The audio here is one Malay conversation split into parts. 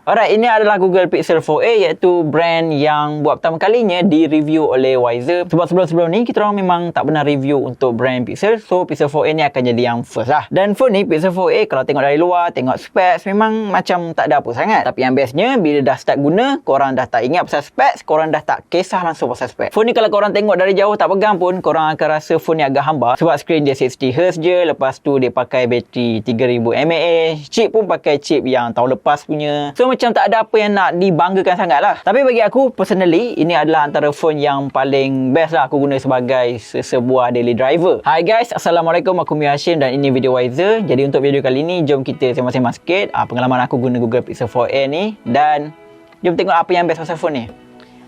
Alright, ini adalah Google Pixel 4a, iaitu brand yang buat pertama kalinya di-review oleh Wiser. Sebab sebelum-sebelum ni kita orang memang tak pernah review untuk brand Pixel. So Pixel 4a ni akan jadi yang first lah. Dan phone ni Pixel 4a kalau tengok dari luar, tengok specs memang macam tak ada apa sangat. Tapi yang bestnya bila dah start guna, korang dah tak ingat pasal specs, korang dah tak kisah langsung pasal specs. Phone ni kalau korang tengok dari jauh tak pegang pun, korang akan rasa phone ni agak hambar. Sebab skrin dia 60Hz je, lepas tu dia pakai bateri 3000 mAh, chip pun pakai chip yang tahun lepas punya. So macam tak ada apa yang nak dibanggakan sangat lah. Tapi bagi aku personally, ini adalah antara phone yang paling best lah aku guna sebagai sebuah daily driver. Hai guys, Assalamualaikum, aku Mio Hashim dan ini video Wiser. Jadi untuk video kali ni, jom kita sembang-sembang sikit pengalaman aku guna Google Pixel 4a ni, dan jom tengok apa yang best pasal phone ni.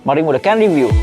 Mari mulakan review.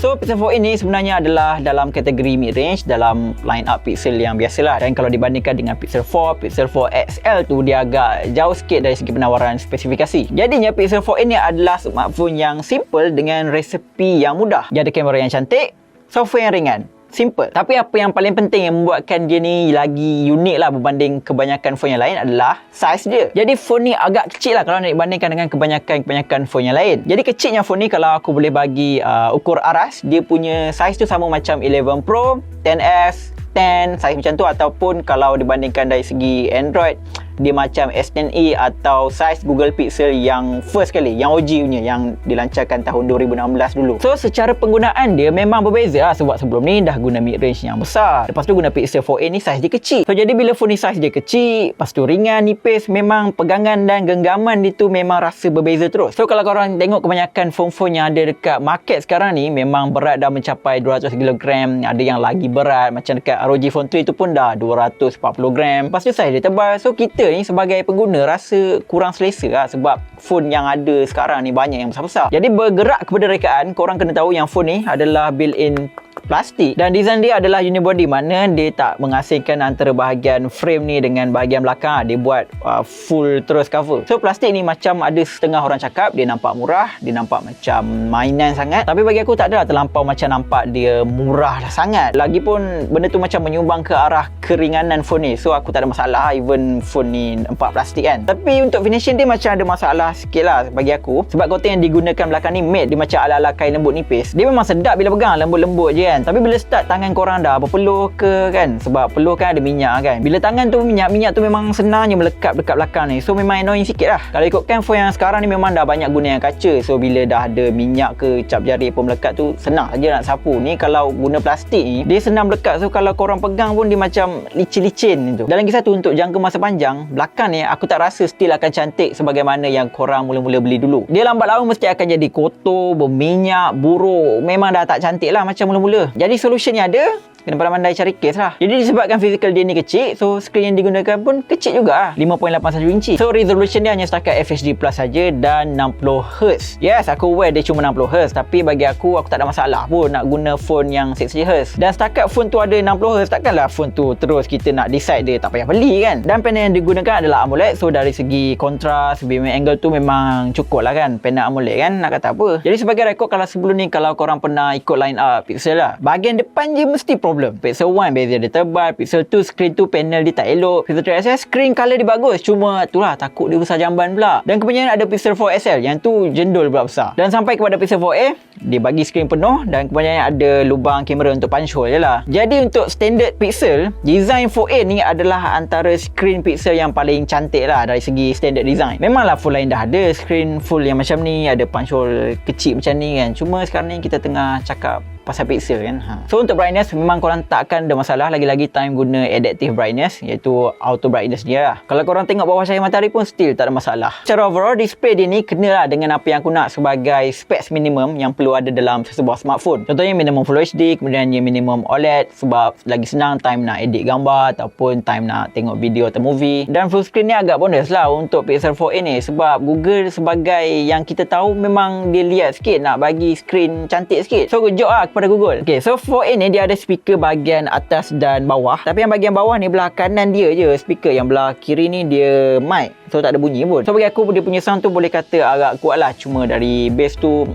So Pixel 4a ini sebenarnya adalah dalam kategori mid-range dalam line up Pixel yang biasalah. Dan kalau dibandingkan dengan Pixel 4, Pixel 4 XL tu dia agak jauh sikit dari segi penawaran spesifikasi. Jadinya Pixel 4a ini adalah smartphone yang simple dengan resepi yang mudah. Dia ada kamera yang cantik, software yang ringan. Simple. Tapi apa yang paling penting yang membuatkan dia ni lagi unik lah berbanding kebanyakan phone yang lain adalah saiz dia. Jadi phone ni agak kecil lah kalau nak dibandingkan dengan kebanyakan phone yang lain. Jadi kecilnya phone ni kalau aku boleh bagi ukur aras, dia punya saiz tu sama macam 11 Pro, 10S, 10, saiz macam tu. Ataupun kalau dibandingkan dari segi Android, dia macam S10e atau saiz Google Pixel yang first kali, yang OG punya, yang dilancarkan tahun 2016 dulu. So secara penggunaan dia memang berbeza lah, sebab sebelum ni dah guna mid-range yang besar, lepas tu guna Pixel 4a ni saiz dia kecil. So jadi bila phone ni saiz dia kecil, lepas tu ringan, nipis, memang pegangan dan genggaman dia tu memang rasa berbeza terus. So kalau korang tengok kebanyakan phone-phone yang ada dekat market sekarang ni, memang berat dah mencapai 200kg, ada yang lagi berat, macam dekat ROG Phone 3 itu pun dah 240g. Lepas tu saiz dia tebal. So kita ni sebagai pengguna rasa kurang selesa lah, sebab phone yang ada sekarang ni banyak yang besar-besar. Jadi bergerak kepada rekaan, korang kena tahu yang phone ni adalah built-in plastik dan design dia adalah unibody, mana dia tak mengasingkan antara bahagian frame ni dengan bahagian belakang. Dia buat full terus cover. So plastik ni macam ada setengah orang cakap dia nampak murah, dia nampak macam mainan sangat, tapi bagi aku tak adalah terlampau macam nampak dia murah lah sangat. Lagipun benda tu macam menyumbang ke arah keringanan phone ni. So aku tak ada masalah even phone ni nampak plastik kan. Tapi untuk finishing dia macam ada masalah sikit lah bagi aku, sebab kotak yang digunakan belakang ni matte, dia macam ala-ala kain lembut nipis. Dia memang sedap bila pegang, lembut-lembut je kan. Tapi bila start tangan korang dah berpeluh ke kan, sebab peluh kan ada minyak kan, bila tangan tu minyak tu memang senangnya melekat dekat belakang ni. So memang annoying sikit lah. Kalau ikutkan phone yang sekarang ni memang dah banyak guna yang kaca. So bila dah ada minyak ke cap jari pun melekat tu, senang saja nak sapu. Ni kalau guna plastik ni, dia senang melekat. So kalau korang pegang pun dia macam licin-licin tu. Dan lagi satu, untuk jangka masa panjang, belakang ni aku tak rasa still akan cantik sebagaimana yang korang mula-mula beli dulu. Dia lambat laun mesti akan jadi kotor, berminyak, buruk. Memang dah tak cantik lah macam mula-mula. Jadi solutionnya ada, kena pandai-pandai cari case lah. Jadi disebabkan physical dia ni kecil, so skrin yang digunakan pun kecil juga lah, 5.81 inci. So resolution dia hanya setakat FHD Plus saja dan 60Hz. Yes, aku aware dia cuma 60Hz, tapi bagi aku tak ada masalah pun nak guna phone yang 60Hz. Dan setakat phone tu ada 60Hz, takkanlah phone tu terus kita nak decide dia tak payah beli kan. Dan panel yang digunakan adalah AMOLED, so dari segi kontras, viewing angle tu memang cukup lah kan, panel AMOLED kan, nak kata apa. Jadi sebagai rekod, kalau sebelum ni kalau korang pernah ikut line up Pixel lah, bahagian depan je mesti problem. Pixel 1 bezel dia tebal, Pixel 2 skrin tu panel dia tak elok, Pixel 3 XL skrin color dia bagus, cuma itulah takut dia besar jamban pula. Dan kebanyakan ada Pixel 4 XL yang tu jendol pula besar. Dan sampai kepada Pixel 4a, dia bagi skrin penuh dan kebanyakan ada lubang kamera untuk punch hole je lah. Jadi untuk standard Pixel, design 4a ni adalah antara skrin Pixel yang paling cantik lah dari segi standard design. Memanglah phone lain dah ada skrin full yang macam ni, ada punch hole kecil macam ni kan, cuma sekarang ni kita tengah cakap pasal Pixel kan. So untuk brightness memang korang tak akan ada masalah, lagi-lagi time guna adaptive brightness, iaitu auto brightness dia lah. Kalau korang tengok bawah cahaya matahari pun still tak ada masalah. Secara overall display dia ni kenalah dengan apa yang aku nak sebagai specs minimum yang perlu ada dalam sebuah smartphone. Contohnya minimum Full HD, kemudian minimum OLED, sebab lagi senang time nak edit gambar ataupun time nak tengok video atau movie. Dan full screen ni agak bonus lah untuk Pixel 4a ni, sebab Google sebagai yang kita tahu memang dia lihat sikit nak bagi screen cantik sikit. So good job lah kepada Google. Okay, so 4a ni dia ada speaker bahagian atas dan bawah, tapi yang bahagian bawah ni belah kanan dia je speaker, yang belah kiri ni dia mic, so tak ada bunyi pun. So bagi aku dia punya sound tu boleh kata agak kuat lah, cuma dari bass tu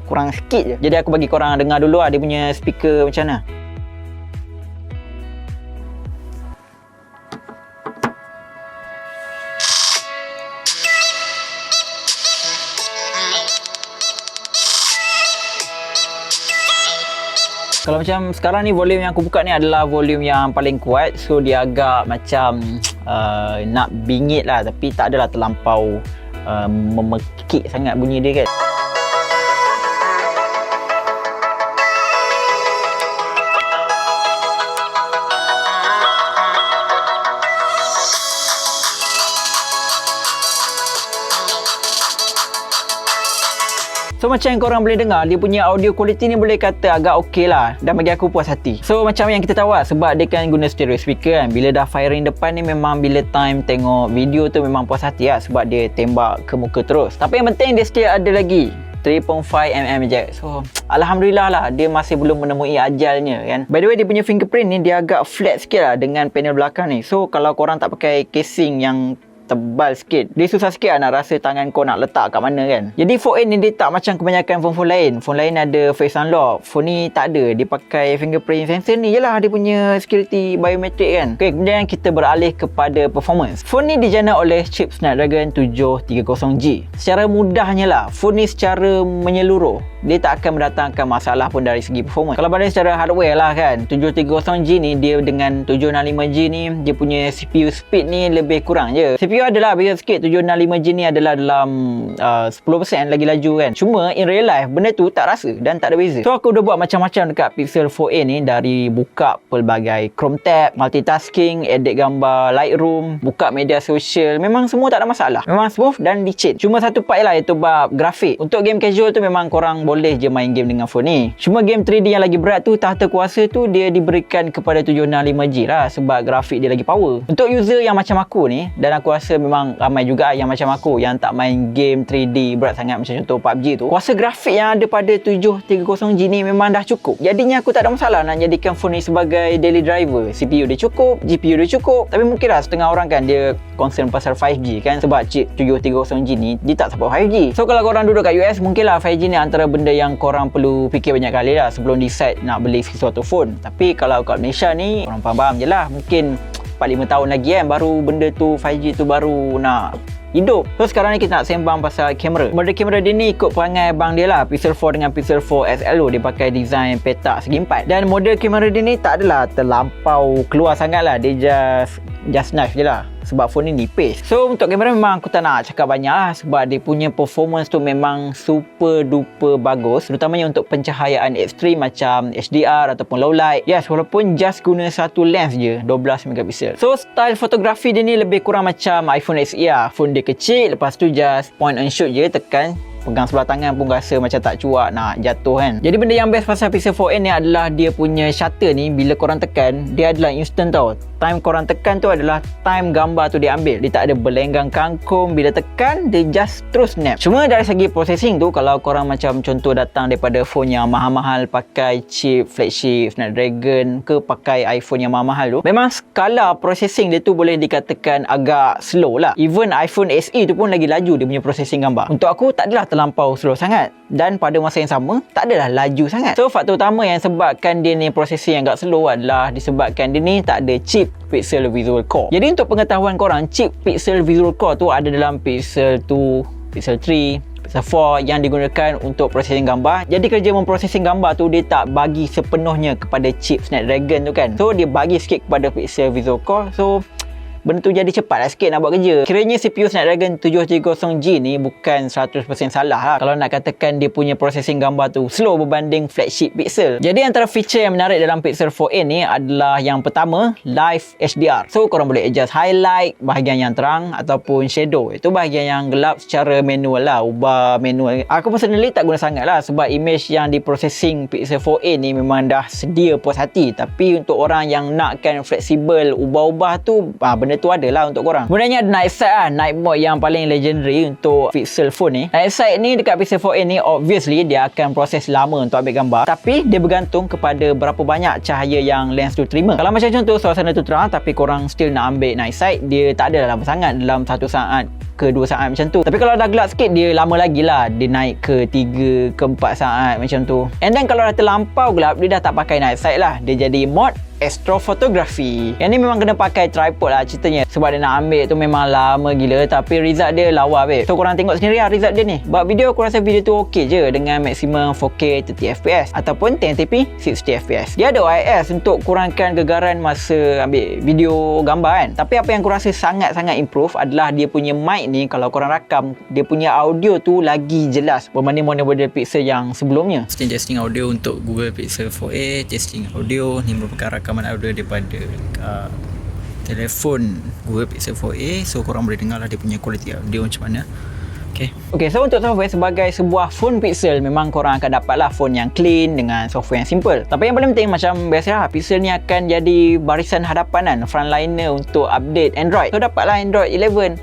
kurang sikit je. Jadi aku bagi korang dengar dulu lah dia punya speaker macam mana. Kalau macam sekarang ni volume yang aku buka ni adalah volume yang paling kuat. So dia agak macam nak bingit lah, tapi tak adalah terlampau memekik sangat bunyi dia kan. So macam yang korang boleh dengar, dia punya audio quality ni boleh kata agak okey lah, dan bagi aku puas hati. So macam yang kita tahu lah, sebab dia kan guna stereo speaker kan, bila dah firing depan ni memang bila time tengok video tu memang puas hati lah, sebab dia tembak ke muka terus. Tapi yang penting dia still ada lagi 3.5mm jack. So alhamdulillah lah, dia masih belum menemui ajalnya kan. By the way, dia punya fingerprint ni dia agak flat sikit lah dengan panel belakang ni. So kalau korang tak pakai casing yang tebal sikit, dia susah sikit lah nak rasa tangan kau nak letak kat mana kan. Jadi phone 8 ni dia tak macam kebanyakan phone lain. Phone lain ada face unlock, phone ni tak ada. Dia pakai fingerprint sensor ni je lah, dia punya security biometric kan. Okay, kemudian kita beralih kepada performance. Phone ni dijana oleh chip Snapdragon 730G. Secara mudahnya lah, phone ni secara menyeluruh dia tak akan mendatangkan masalah pun dari segi performance. Kalau pada secara hardware lah kan, 730G ni dia dengan 765G ni dia punya CPU speed ni lebih kurang je. CPU adalah beza sikit, 765G ni adalah dalam 10% lagi laju kan. Cuma in real life benda tu tak rasa dan tak ada beza. So aku dah buat macam-macam dekat Pixel 4a ni, dari buka pelbagai Chrome tab, multitasking, edit gambar, Lightroom, buka media sosial, memang semua tak ada masalah. Memang smooth dan licin. Cuma satu part lah, iaitu bab grafik. Untuk game casual tu memang korang boleh je main game dengan phone ni. Cuma game 3D yang lagi berat tu, tahta kuasa tu dia diberikan kepada 765G lah, sebab grafik dia lagi power. Untuk user yang macam aku ni, dan aku rasa memang ramai juga yang macam aku yang tak main game 3D berat sangat macam contoh PUBG tu, kuasa grafik yang ada pada 730G ni memang dah cukup. Jadinya aku tak ada masalah nak jadikan phone ni sebagai daily driver. CPU dia cukup, GPU dia cukup. Tapi mungkin lah setengah orang kan dia concern pasal 5G kan, sebab chip 730G ni dia tak support 5G. So kalau korang duduk kat US, mungkin lah 5G ni antara benda yang korang perlu fikir banyak kali lah sebelum decide nak beli sesuatu phone. Tapi kalau kat Malaysia ni, korang faham-faham je lah, mungkin 4-5 tahun lagi kan baru benda tu 5G tu baru nak hidup. So sekarang ni kita nak sembang pasal kamera. Model kamera dia ni ikut perangai abang dia lah, Pixel 4 dengan Pixel 4 XL. Dia pakai design petak segi 4, dan model kamera dia ni tak adalah terlampau keluar sangat lah, dia just nice je lah, sebab phone ni nipis. So untuk kamera memang aku tak nak cakap banyak lah, sebab dia punya performance tu memang super duper bagus, terutamanya untuk pencahayaan ekstrim macam HDR ataupun low light. Yes, walaupun just guna satu lens je 12 megapiksel. So style fotografi dia ni lebih kurang macam iPhone SE lah. Phone dia kecil, lepas tu just point and shoot je, tekan pegang sebelah tangan pun rasa macam tak cuak nak jatuh kan. Jadi benda yang best pasal Pixel 4a ni adalah dia punya shutter ni, bila korang tekan dia adalah instant tau. Time korang tekan tu adalah time gambar tu dia ambil. Dia tak ada berlenggang kangkung, bila tekan dia just terus snap. Cuma dari segi processing tu, kalau korang macam contoh datang daripada phone yang mahal-mahal pakai chip flagship Snapdragon ke pakai iPhone yang mahal-mahal tu, memang skala processing dia tu boleh dikatakan agak slow lah. Even iPhone SE tu pun lagi laju dia punya processing gambar. Untuk aku tak adalah terlampau slow sangat, dan pada masa yang sama tak adalah laju sangat. So faktor utama yang sebabkan dia ni processing yang agak slow adalah disebabkan dia ni tak ada chip Pixel Visual Core. Jadi untuk pengetahuan korang, chip Pixel Visual Core tu ada dalam Pixel 2, Pixel 3, Pixel 4 yang digunakan untuk processing gambar. Jadi kerja memprocessing gambar tu dia tak bagi sepenuhnya kepada chip Snapdragon tu kan. So dia bagi sikit kepada Pixel Visual Core. So benda tu jadi cepat lah sikit nak buat kerja. Kiranya CPU Snapdragon 730G ni bukan 100% salah lah kalau nak katakan dia punya processing gambar tu slow berbanding flagship Pixel. Jadi antara feature yang menarik dalam Pixel 4a ni adalah yang pertama, Live HDR. So korang boleh adjust highlight, bahagian yang terang ataupun shadow. Itu bahagian yang gelap secara manual lah, ubah manual. Aku personally tak guna sangat lah, sebab image yang di processing Pixel 4a ni memang dah sedia puas hati. Tapi untuk orang yang nakkan fleksibel, ubah-ubah tu, benda tu adalah untuk korang. Kemudiannya ada night sight lah, night mode yang paling legendary untuk Pixel phone ni. Night sight ni dekat Pixel 4a ni obviously dia akan proses lama untuk ambil gambar, tapi dia bergantung kepada berapa banyak cahaya yang lens tu terima. Kalau macam contoh suasana tu terang tapi korang still nak ambil night sight, dia tak ada lama sangat, dalam 1 saat ke 2 saat macam tu. Tapi kalau dah gelap sikit, dia lama lagi lah, dia naik ke 3 ke 4 saat macam tu. And then kalau dah terlampau gelap, dia dah tak pakai night sight lah, dia jadi mod astrophotography. Yang ni memang kena pakai tripod lah ceritanya, sebab dia nak ambil tu memang lama gila, tapi result dia lawa babe. So korang tengok sendiri lah result dia ni. Buat video, aku rasa video tu okey je dengan maksimum 4K 30fps ataupun 1080p 60fps. Dia ada OIS untuk kurangkan gegaran masa ambil video gambar kan. Tapi apa yang aku rasa sangat-sangat improve adalah dia punya mic ni. Kalau korang rakam, dia punya audio tu lagi jelas berbanding model-model Pixel yang sebelumnya. Testing audio untuk Google Pixel 4a. Testing audio ni merupakan rakaman audio daripada telefon Google Pixel 4a. So korang boleh dengar lah dia punya kualiti audio macam mana. Okay, so untuk software sebagai sebuah phone Pixel, memang korang akan dapatlah phone yang clean dengan software yang simple. Tapi yang paling penting, macam biasalah, Pixel ni akan jadi barisan hadapan frontliner untuk update Android. So dapatlah Android 11.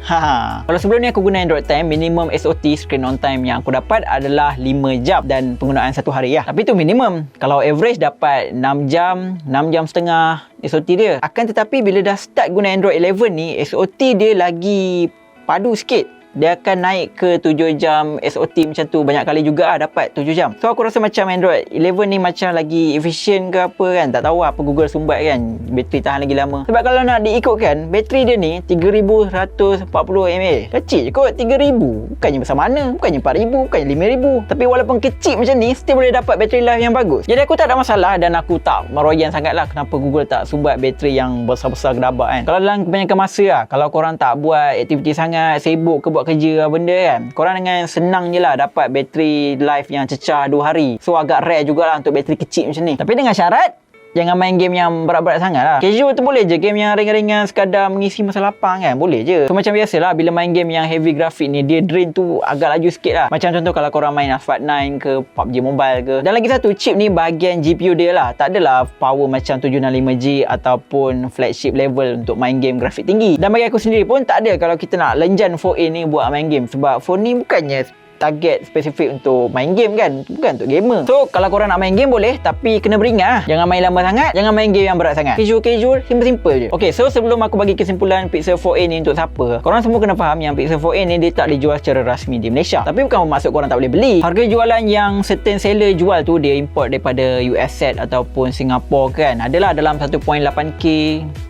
Kalau sebelum ni aku guna Android 10, minimum SOT screen on time yang aku dapat adalah 5 jam dan penggunaan 1 hari lah. Tapi tu minimum. Kalau average dapat 6 jam, 6 jam setengah SOT dia. Akan tetapi bila dah start guna Android 11 ni, SOT dia lagi padu sikit. Dia akan naik ke 7 jam SOT macam tu. Banyak kali juga dapat 7 jam. So aku rasa macam Android 11 ni macam lagi efisien ke apa kan. Tak tahu apa Google sumbat kan, bateri tahan lagi lama. Sebab kalau nak diikutkan, bateri dia ni 3140 mAh. Kecil je kot 3000. Bukannya besar mana, bukannya 4000, bukannya 5000. Tapi walaupun kecil macam ni, still boleh dapat bateri life yang bagus. Jadi aku tak ada masalah dan aku tak meroyan sangat lah kenapa Google tak sumbat bateri yang besar-besar gedabak kan. Kalau dalam kebanyakan masa lah, kalau korang tak buat aktiviti sangat, sibuk ke buat kerja benda kan, korang dengan senang je lah dapat bateri life yang cecah 2 hari. So agak rare jugalah untuk bateri kecil macam ni. Tapi dengan syarat jangan main game yang berat-berat sangat lah. Casual tu boleh je, game yang ringan-ringan sekadar mengisi masa lapang kan, boleh je. So macam biasalah, bila main game yang heavy grafik ni, dia drain tu agak laju sikit lah. Macam contoh kalau korang main Asphalt 9 ke PUBG Mobile ke. Dan lagi satu, chip ni bahagian GPU dia lah, tak adalah power macam 765G ataupun flagship level untuk main game grafik tinggi. Dan bagi aku sendiri pun tak ada kalau kita nak lenjan 4A ni buat main game, sebab phone ni bukannya target spesifik untuk main game kan, bukan untuk gamer. So kalau korang nak main game boleh, tapi kena beringat lah, jangan main lama sangat, jangan main game yang berat sangat. Casual, simple je. Okay, so sebelum aku bagi kesimpulan Pixel 4a ni untuk siapa, korang semua kena faham yang Pixel 4a ni dia tak dijual secara rasmi di Malaysia. Tapi bukan bermaksud korang tak boleh beli. Harga jualan yang certain seller jual tu, dia import daripada US set ataupun Singapore kan, adalah dalam 1.8K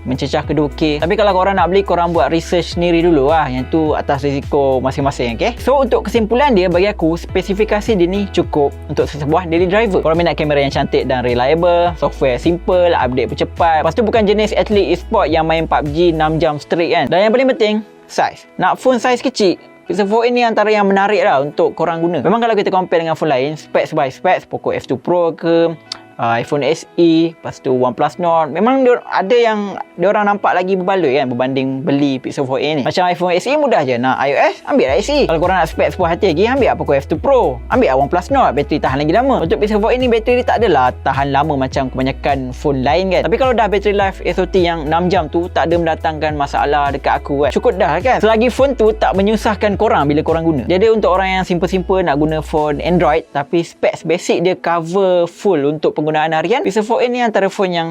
mencecah ke 2K. Tapi kalau korang nak beli, korang buat research sendiri dulu lah, yang tu atas risiko masing-masing. Okay, so untuk kesimpulan dia, bagi aku spesifikasi dia ni cukup untuk sebuah daily driver. Korang minat kamera yang cantik dan reliable, software simple, update pun cepat. Lepas tu bukan jenis atlet e-sport yang main PUBG 6 jam straight kan. Dan yang paling penting, size. Nak phone size kecil, Pixel 4a ni antara yang menarik lah untuk korang guna. Memang kalau kita compare dengan phone lain, specs by specs, Poco F2 Pro ke, iPhone SE, lepas tu OnePlus Nord, memang ada yang diorang nampak lagi berbaloi kan berbanding beli Pixel 4a ni. Macam iPhone SE mudah je, nak iOS ambil lah SE. Kalau korang nak spek sepuas hati lagi, ambil lah Poco F2 Pro, ambil lah OnePlus Nord, bateri tahan lagi lama. Untuk Pixel 4a ni bateri dia tak adalah tahan lama macam kebanyakan phone lain kan. Tapi kalau dah bateri life SOT yang 6 jam tu tak ada mendatangkan masalah dekat aku kan, cukup dah kan. Selagi phone tu tak menyusahkan korang bila korang guna. Jadi untuk orang yang simple-simple nak guna phone Android tapi specs basic dia cover full untuk penggunaan harian, Pixel 4a ni antara phone yang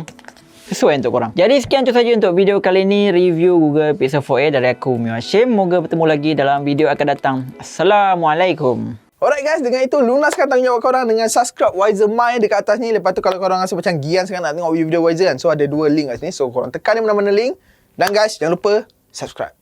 sesuai untuk korang. Jadi sekian tu saja untuk video kali ni, review Google Pixel 4a dari aku, Mio Hashim. Moga bertemu lagi dalam video akan datang. Assalamualaikum. Alright guys, dengan itu lunaskan tanggungjawab korang dengan subscribe Wiser Mind dekat atas ni. Lepas tu kalau korang rasa macam gian sangat nak tengok video Wiser kan, so ada 2 link kat sini. So korang tekan ni mana-mana link. Dan guys, jangan lupa subscribe.